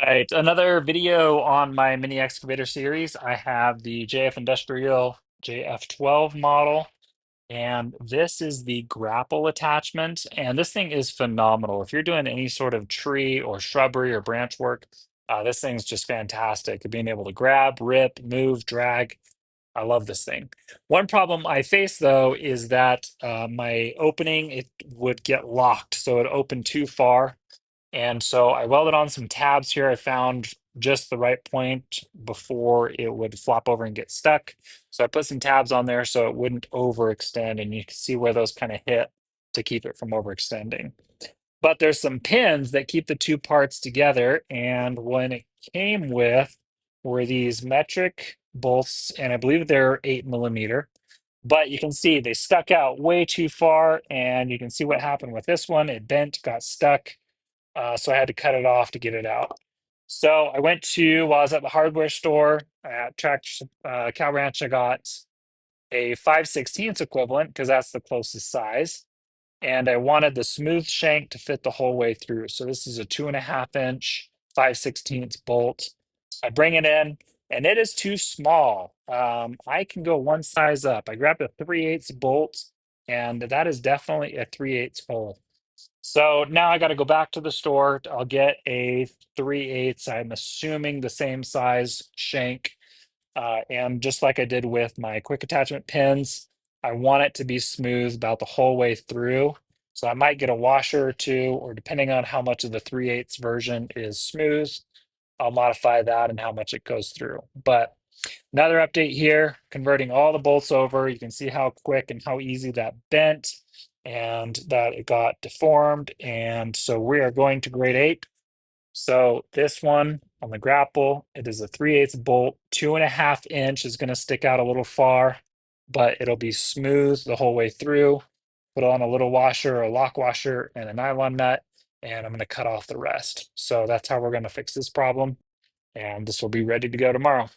Right, another video on my mini excavator series. I have the JF Industrial JF12 model, and this is the grapple attachment. And this thing is phenomenal. If you're doing any sort of tree or shrubbery or branch work, this thing's just fantastic. Being able to grab, rip, move, drag. I love this thing. One problem I face though is that my opening, it would get locked, so it opened too far. And so I welded on some tabs here. I found just the right point before it would flop over and get stuck. So I put some tabs on there so it wouldn't overextend, and you can see where those kind of hit to keep it from overextending. But there's some pins that keep the two parts together, and when it came with were these metric bolts, and I believe they're 8 millimeter. But you can see they stuck out way too far, and you can see what happened with this one. It bent, got stuck, so I had to cut it off to get it out. So I went to, while I was at the hardware store at Cow Ranch, I got a 5/16 equivalent because that's the closest size. And I wanted the smooth shank to fit the whole way through. So this is a 2.5 inch 5/16 bolt. I bring it in and it is too small. I can go one size up. I grabbed a 3/8 bolt, and that is definitely a 3/8 hole. So now I got to go back to the store. I'll get a 3/8. I'm assuming the same size shank. And just like I did with my quick attachment pins, I want it to be smooth about the whole way through. So I might get a washer or two, or depending on how much of the 3/8 version is smooth, I'll modify that and how much it goes through. But another update here, converting all the bolts over. You can see how quick and how easy that bent and that it got deformed. And so we are going to grade 8. So this one on the grapple, it is a 3/8 bolt, 2.5 inch is going to stick out a little far, but it'll be smooth the whole way through. Put on a little washer, a lock washer, and a nylon nut, and I'm going to cut off the rest. So that's how we're going to fix this problem. And this will be ready to go tomorrow.